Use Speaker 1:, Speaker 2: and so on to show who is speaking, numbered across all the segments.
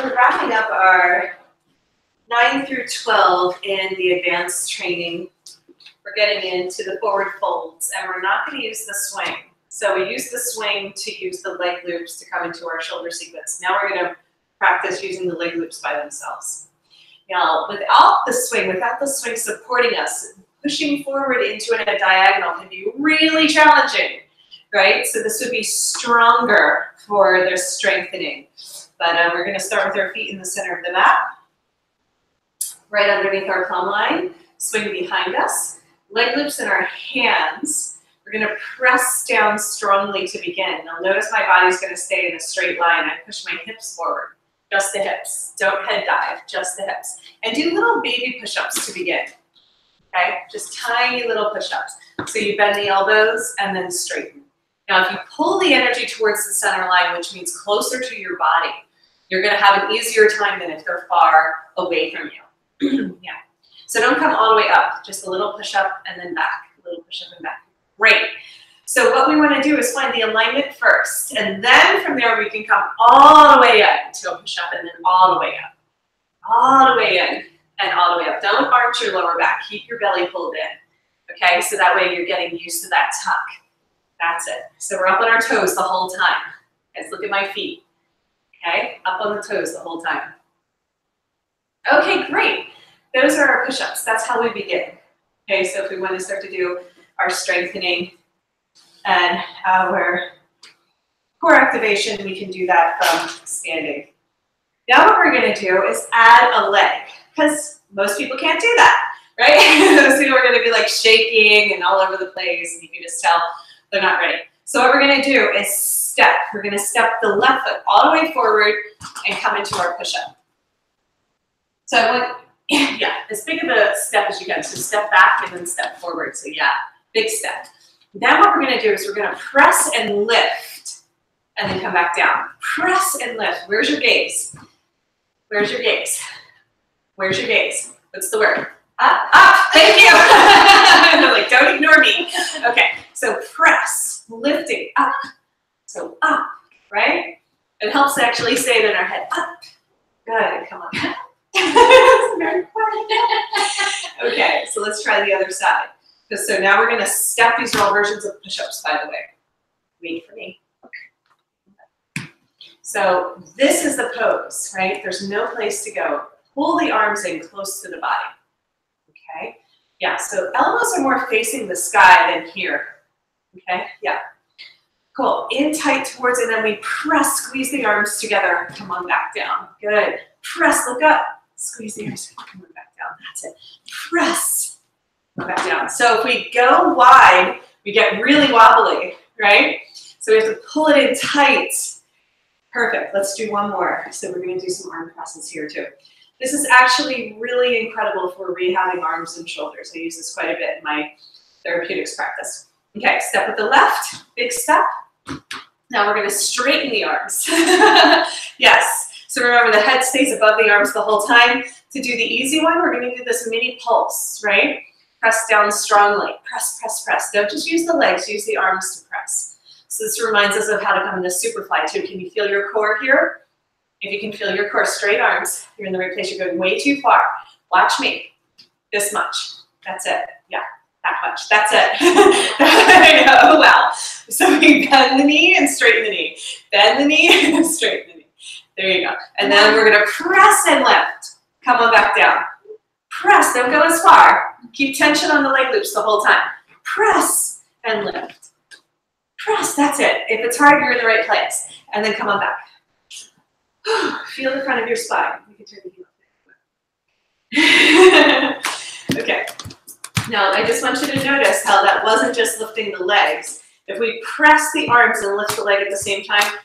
Speaker 1: we're wrapping up our 9 through 12 in the advanced training. We're getting into the forward folds, and we're not going to use the swing. So we use the swing to use the leg loops to come into our shoulder sequence. Now we're going to practice using the leg loops by themselves. Now, without the swing supporting us, pushing forward into it at a diagonal can be really challenging, right? So this would be stronger for their strengthening. But we're going to start with our feet in the center of the mat, right underneath our plumb line, swing behind us, leg loops in our hands. We're going to press down strongly to begin. Now notice my body's going to stay in a straight line. I push my hips forward, just the hips. Don't head dive, just the hips. And do little baby push-ups to begin, okay? Just tiny little push-ups. So you bend the elbows and then straighten. Now if you pull the energy towards the center line, which means closer to your body, you're going to have an easier time than if they're far away from you. Yeah. So don't come all the way up, just a little push-up and then back, a little push-up and back. Great. So what we want to do is find the alignment first, and then from there we can come all the way up to a push-up and then all the way up. All the way in and all the way up. Don't arch your lower back. Keep your belly pulled in, okay? So that way you're getting used to that tuck. That's it. So we're up on our toes the whole time. Guys, look at my feet. Okay, up on the toes the whole time. Okay, great. Those are our push-ups. That's how we begin. Okay, so if we want to start to do our strengthening and our core activation, we can do that from standing. Now what we're going to do is add a leg, because most people can't do that, right? Most people are going to be like shaking and all over the place, and you can just tell they're not ready. So what we're going to do is step. We're going to step the left foot all the way forward and come into our push-up. So I want, yeah, as big of a step as you can. So step back and then step forward. So yeah, big step. Then what we're going to do is we're going to press and lift and then come back down. Press and lift. Where's your gaze? Where's your gaze? Where's your gaze? What's the word? Up, up. Thank you. Like, don't ignore me. Okay, so press, lifting, up. So up, right? It helps to actually say it in our head. Up. Good. Come on. Very okay, so let's try the other side. So now we're going to step. These are all versions of push-ups, by the way. Wait for me. Okay. So this is the pose, right? There's no place to go. Pull the arms in close to the body. Okay? Yeah, so elbows are more facing the sky than here. Okay? Yeah. Cool. In tight towards, and then we press, squeeze the arms together. Come on back down. Good. Press, look up. Squeeze the arms. Come on back down. That's it. Press. Come back down. So if we go wide, we get really wobbly, right? So we have to pull it in tight. Perfect. Let's do one more. So we're going to do some arm presses here too. This is actually really incredible for rehabbing arms and shoulders. I use this quite a bit in my therapeutics practice. Okay, step with the left, big step. Now we're going to straighten the arms. Yes. So remember, the head stays above the arms the whole time. To do the easy one, we're going to do this mini pulse, right? Press down strongly. Press, press, press. Don't just use the legs, use the arms to press. So this reminds us of how to come into superfly too. Can you feel your core here? If you can feel your core, straight arms, you're in the right place. You're going way too far. Watch me. This much. That's it. Yeah, that much. That's it. Oh, wow. So we bend the knee and straighten the knee. Bend the knee and straighten the knee. There you go. And then we're going to press and lift. Come on back down. Press. Don't go as far. Keep tension on the leg loops the whole time. Press and lift. Press. That's it. If it's hard, you're in the right place. And then come on back. Feel the front of your spine. You can turn the heel up. Okay. Now, I just want you to notice how that wasn't just lifting the legs. If we press the arms and lift the leg at the same time,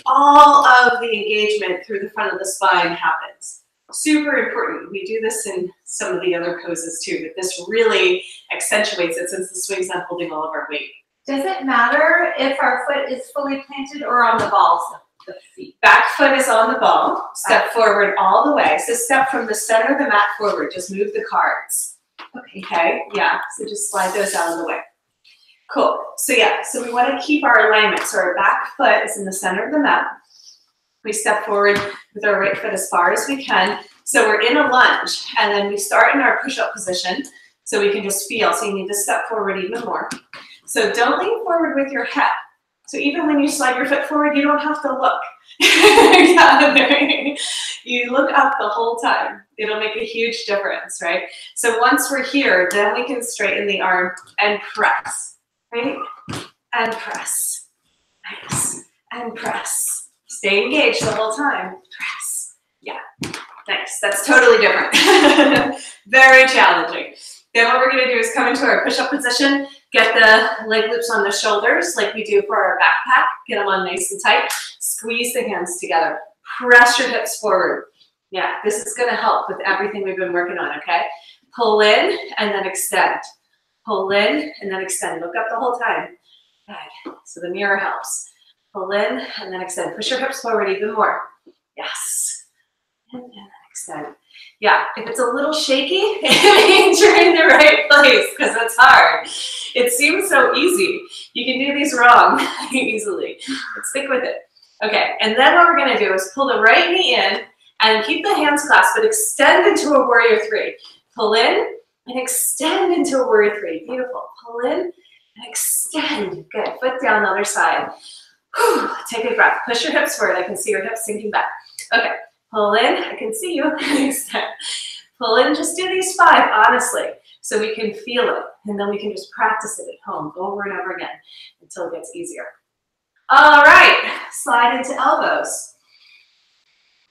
Speaker 1: all of the engagement through the front of the spine happens. Super important. We do this in some of the other poses too, but this really accentuates it since the swing's not holding all of our weight.
Speaker 2: Does it matter if our foot is fully planted or on the balls? The feet.
Speaker 1: Back foot is on the ball. Step forward all the way. So step from the center of the mat forward. Just move the cards. Okay, yeah. So just slide those out of the way. Cool. So yeah, so we want to keep our alignment. So our back foot is in the center of the mat. We step forward with our right foot as far as we can. So we're in a lunge, and then we start in our push-up position so we can just feel. So you need to step forward even more. So don't lean forward with your head. So even when you slide your foot forward, you don't have to look. You look up the whole time. It'll make a huge difference, right? So once we're here, then we can straighten the arm and press, right? And press. Nice. And press. Stay engaged the whole time. Press. Yeah. Nice. That's totally different. Very challenging. Then what we're going to do is come into our push-up position, get the leg loops on the shoulders like we do for our backpack. Get them on nice and tight. Squeeze the hands together. Press your hips forward. Yeah, this is going to help with everything we've been working on, okay? Pull in and then extend. Pull in and then extend. Look up the whole time. Good. So the mirror helps. Pull in and then extend. Push your hips forward even more. Yes. And then extend. Yeah, if it's a little shaky, it means you're in the right place because it's hard. It seems so easy. You can do these wrong easily. But stick with it. Okay, and then what we're going to do is pull the right knee in and keep the hands clasped, but extend into a warrior three. Pull in and extend into a warrior three. Beautiful. Pull in and extend. Good. Foot down the other side. Whew. Take a breath. Push your hips forward. I can see your hips sinking back. Okay. Pull in. I can see you. Extend. Pull in. Just do these 5, honestly, so we can feel it. And then we can just practice it at home over and over again until it gets easier. All right. Slide into elbows.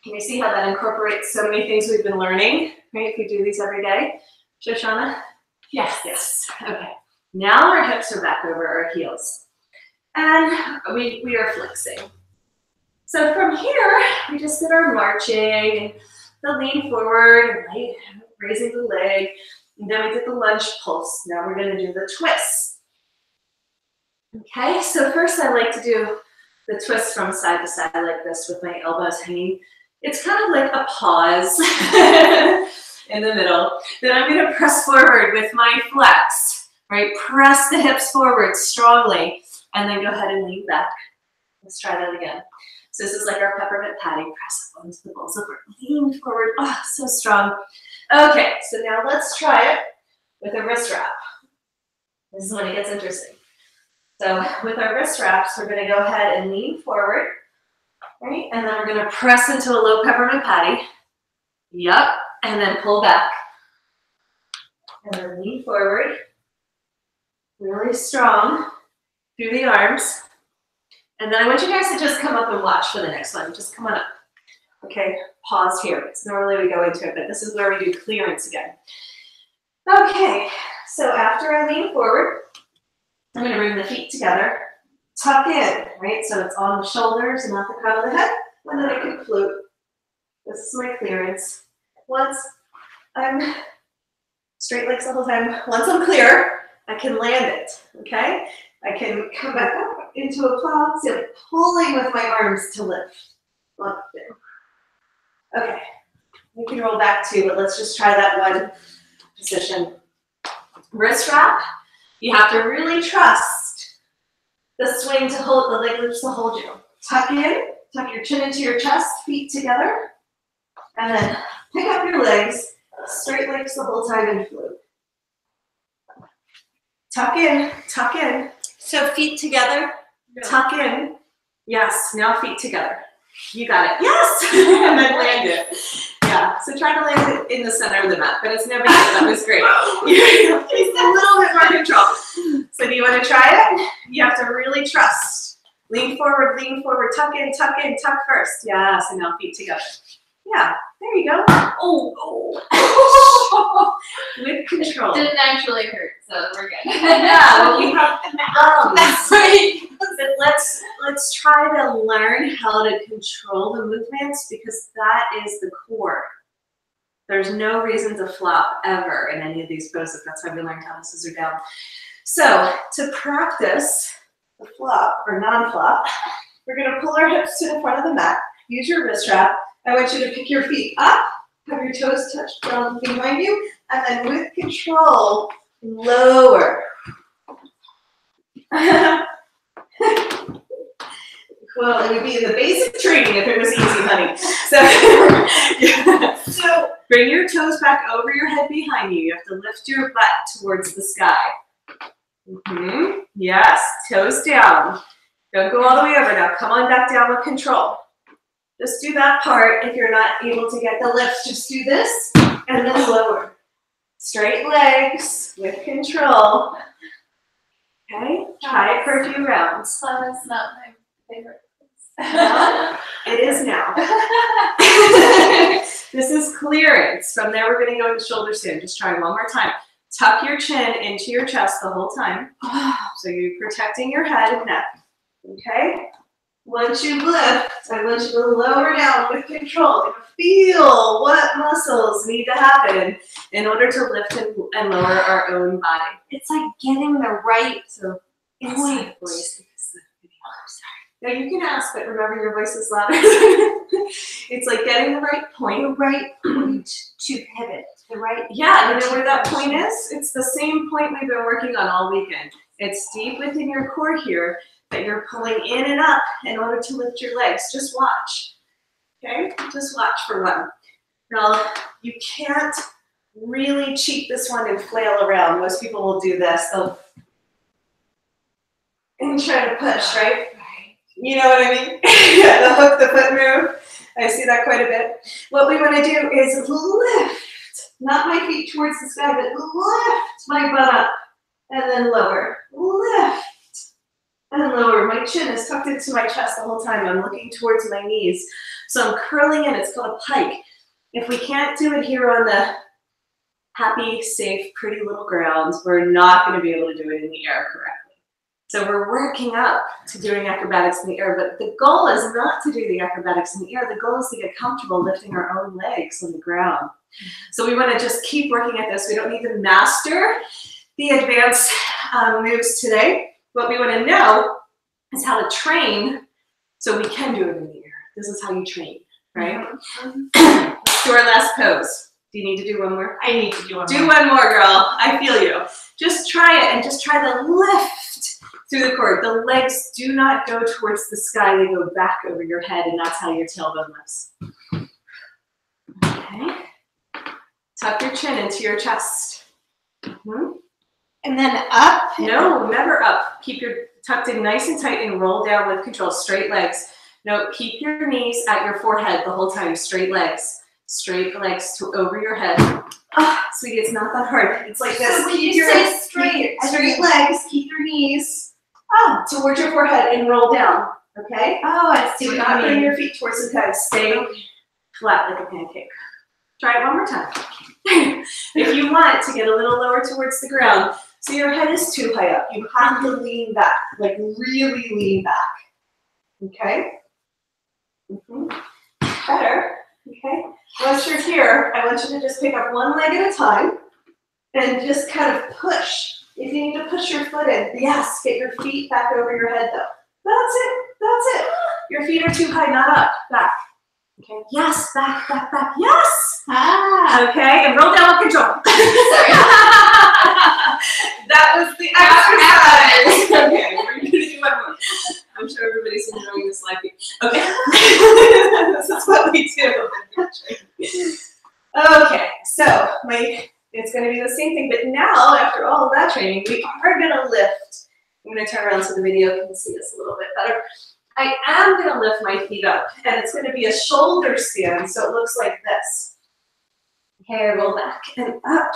Speaker 1: Can you see how that incorporates so many things we've been learning, right? If we do these every day. Shoshana? Yes. Yes. Okay. Now our hips are back over our heels. And we are flexing. So from here, we just did our marching and the lean forward, and raising the leg. And then we did the lunge pulse. Now we're going to do the twists. Okay, so first I like to do the twist from side to side like this with my elbows hanging. It's kind of like a pause in the middle. Then I'm going to press forward with my flex, right? Press the hips forward strongly, and then go ahead and lean back. Let's try that again. So this is like our peppermint patty. Press up onto the balls of our lean forward. Oh, so strong. Okay, so now let's try it with a wrist wrap. This is when it gets interesting. So with our wrist wraps, we're going to go ahead and lean forward, right? And then we're going to press into a low peppermint patty. Yep. And then pull back. And then lean forward. Really strong through the arms. And then I want you guys to just come up and watch for the next one. Just come on up. Okay, pause here. It's normally we go into it, but this is where we do clearance again. Okay, so after I lean forward, I'm going to bring the feet together, tuck in, right? So it's on the shoulders and not the crown of the head, and then I can float. This is my clearance. Once I'm straight legs the whole time, once I'm clear, I can land it, okay? I can come back up into a plow, so I'm pulling with my arms to lift. Up, down. Okay, you can roll back too, but let's just try that one position. Wrist wrap. You have to really trust the swing to hold, the leg loops to hold you. Tuck in, tuck your chin into your chest, feet together, and then pick up your legs, straight legs the whole time and float. Tuck in, tuck in.
Speaker 2: So feet together.
Speaker 1: Tuck in. Yes, now feet together. You got it. Yes! And then land it. Yeah, so try to land it in the center of the mat, but it's never good. That was great. It's a little bit more control. So do you want to try it? You have to really trust. Lean forward, tuck in, tuck first. Yes, and now feet together. Yeah, there you go. Oh. With control.
Speaker 2: Didn't actually hurt, so we're good.
Speaker 1: Yeah, well, we have that's right. But let's try to learn how to control the movements, because that is the core. There's no reason to flop ever in any of these poses. That's why we learned how to scissor down. So to practice the flop or non-flop, we're going to pull our hips to the front of the mat. Use your wrist wrap. I want you to pick your feet up, have your toes touch down behind you, and then with control, lower. Well, it would be in the basic training if it was easy, honey. So, yeah. So bring your toes back over your head behind you. You have to lift your butt towards the sky. Yes, toes down. Don't go all the way over now. Come on back down with control. Just do that part. If you're not able to get the lift, just do this and then lower. Straight legs with control. Okay, try it for a few rounds.
Speaker 2: Fun is not my favorite.
Speaker 1: Well, it is now. This is clearance. From there, we're going to go into shoulder stand. Just try one more time. Tuck your chin into your chest the whole time. So you're protecting your head and neck. Okay? Once you lift, I want you to lower down with control. Feel what muscles need to happen in order to lift and lower our own body.
Speaker 2: It's like getting the right
Speaker 1: Inside voice, because the video. Oh, sorry. Now you can ask, but remember your voice is louder. It's like getting the right point.
Speaker 2: The right point to pivot. The right.
Speaker 1: Yeah, you know where that point is? It's the same point we've been working on all weekend. It's deep within your core here that you're pulling in and up in order to lift your legs. Just watch. Okay? Just watch for one. Now, you can't really cheat this one and flail around. Most people will do this. They'll and try to push, right? You know what I mean? The hook the foot move. I see that quite a bit. What we want to do is lift, not my feet towards the sky, but lift my butt up and then lower. Lift and lower. My chin is tucked into my chest the whole time. I'm looking towards my knees. So I'm curling in. It's called a pike. If we can't do it here on the happy, safe, pretty little ground, we're not going to be able to do it in the air correctly. So we're working up to doing acrobatics in the air, but the goal is not to do the acrobatics in the air. The goal is to get comfortable lifting our own legs on the ground. So we want to just keep working at this. We don't need to master the advanced moves today. What we want to know is how to train so we can do it in the air. This is how you train, right? Let's do our last pose. Do you need to do one more?
Speaker 2: I need to do one more.
Speaker 1: Do one more, girl. I feel you. Just try it and just try to lift through the cord. The legs do not go towards the sky. They go back over your head, and that's how your tailbone lifts. Okay. Tuck your chin into your chest.
Speaker 2: And then up?
Speaker 1: No, never up. Keep your tucked in nice and tight and roll down with control. Straight legs. No, keep your knees at your forehead the whole time. Straight legs. Straight legs to over your head. Oh, sweetie, it's not that hard. It's like this.
Speaker 2: So when you say straight
Speaker 1: legs, keep your knees towards your forehead and roll down. Okay?
Speaker 2: Oh, I see
Speaker 1: Do
Speaker 2: what
Speaker 1: not
Speaker 2: you
Speaker 1: bring
Speaker 2: mean.
Speaker 1: your feet towards the head. Stay flat like a pancake. Try it one more time. If you want to get a little lower towards the ground, so your head is too high up, you have to lean back, like really lean back. Okay? Better. Okay? Once you're here, I want you to just pick up one leg at a time and just kind of push. If you need to push your foot in, yes, get your feet back over your head though. That's it. That's it. Your feet are too high, not up. Back. Okay. Yes, back, back, back. Yes. Okay, and roll down with control. That was the exercise. Okay, we're going to do one more. I'm sure everybody's enjoying this live feed. Okay. This is what we do. Okay, so it's going to be the same thing, but now, after all of that training, we are going to lift. I'm going to turn around so the video can see this a little bit better. I am going to lift my feet up, and it's going to be a shoulder stand, so it looks like this. Okay, I roll back and up.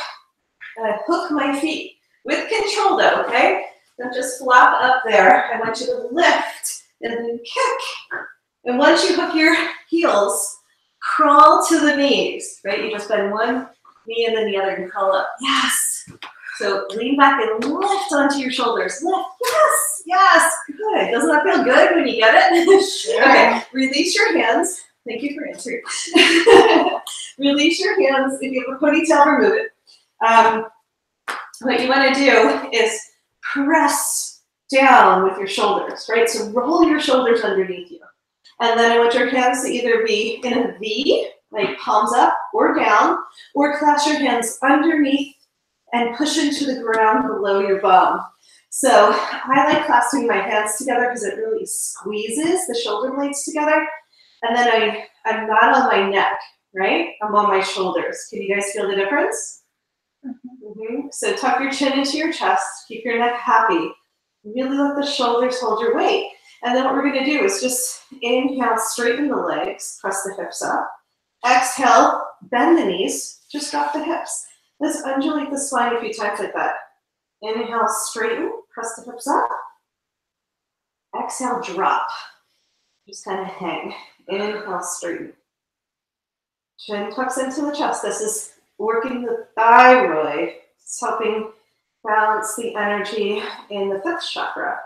Speaker 1: And I hook my feet with control, though, okay? Don't just flop up there. I want you to lift and then kick. And once you hook your heels, crawl to the knees, right? You just bend one knee and then the other and crawl up. Yes. So lean back and lift onto your shoulders. Lift. Yes. Yes. Good. Doesn't that feel good when you get it? Sure. Okay. Release your hands. Thank you for answering. Release your hands. If you have a ponytail, remove it. What you want to do is press down with your shoulders, right? So roll your shoulders underneath you. And then I want your hands to either be in a V, like palms up or down, or clasp your hands underneath and push into the ground below your bum. So I like clasping my hands together because it really squeezes the shoulder blades together. And then I'm not on my neck, right? I'm on my shoulders. Can you guys feel the difference? So tuck your chin into your chest. Keep your neck happy. Really let the shoulders hold your weight. And then what we're going to do is just inhale, straighten the legs, press the hips up. Exhale, bend the knees, just drop the hips. Let's undulate the spine a few times like that. Inhale, straighten, press the hips up. Exhale, drop. Just kind of hang. Inhale, straighten. Chin tucks into the chest. This is working the thyroid. It's helping balance the energy in the 5th chakra.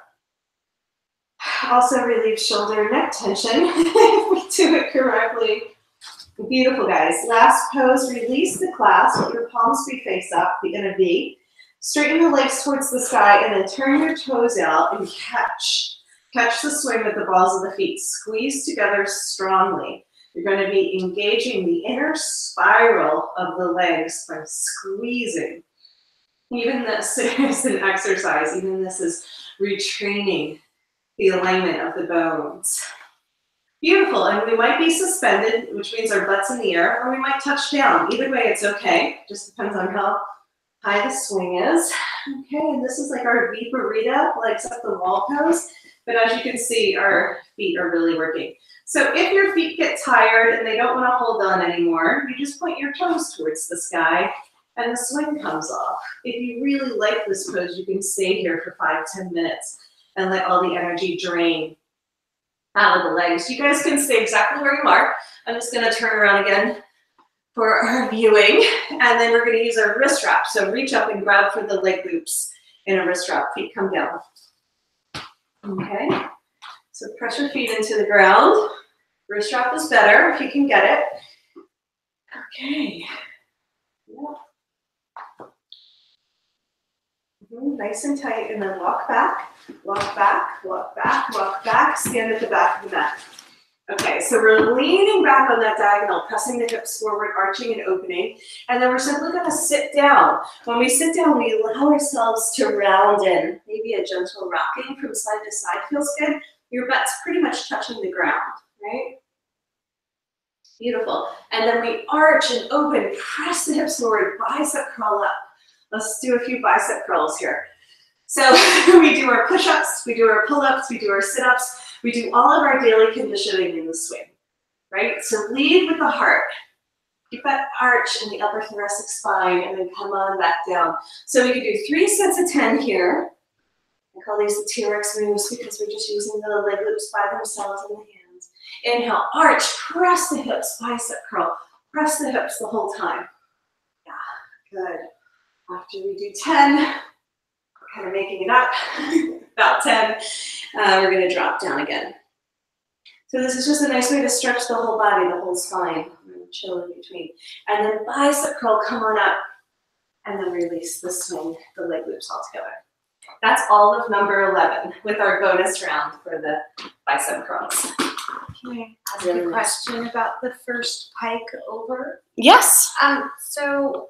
Speaker 1: Also relieves shoulder neck tension if we do it correctly. Beautiful, guys. Last pose, release the clasp. Let your palms be face up, in a V. Straighten the legs towards the sky and then turn your toes out and catch. Catch the swing with the balls of the feet. Squeeze together strongly. You're going to be engaging the inner spiral of the legs by squeezing. Even this is an exercise. Even this is retraining the alignment of the bones. Beautiful, and we might be suspended, which means our butt's in the air, or we might touch down. Either way, it's okay. Just depends on how high the swing is. Okay, and this is like our V burrito, legs up the wall pose. But as you can see, our feet are really working. So if your feet get tired and they don't want to hold on anymore, you just point your toes towards the sky and the swing comes off. If you really like this pose, you can stay here for 5-10 minutes and let all the energy drain out of the legs. You guys can stay exactly where you are. I'm just going to turn around again for our viewing, and then we're going to use our wrist wrap. So reach up and grab for the leg loops in a wrist wrap. Feet come down. Okay, so press your feet into the ground. Wrist wrap is better if you can get it. Okay. Yep. Nice and tight, and then walk back, walk back, walk back, walk back, stand at the back of the mat. Okay, so we're leaning back on that diagonal, pressing the hips forward, arching and opening, and then we're simply going to sit down. When we sit down, we allow ourselves to round in. Maybe a gentle rocking from side to side feels good. Your butt's pretty much touching the ground, right? Beautiful. And then we arch and open, press the hips forward, bicep curl up. Let's do a few bicep curls here. So we do our push-ups, we do our pull-ups, we do our sit-ups, we do all of our daily conditioning in the swing, right? So lead with the heart. Keep that arch in the upper thoracic spine and then come on back down. So we can do 3 sets of 10 here. I call these the T-Rex moves because we're just using the leg loops by themselves in the hands. Inhale, arch, press the hips, bicep curl. Press the hips the whole time. Yeah, good. After we do 10, we're kind of making it up, about 10, we're going to drop down again. So this is just a nice way to stretch the whole body, the whole spine, and chill in between. And then bicep curl, come on up, and then release the swing, the leg loops all together. That's all of number 11 with our bonus round for the bicep curls.
Speaker 2: Can I ask a question about the first pike over?
Speaker 1: Yes.
Speaker 2: So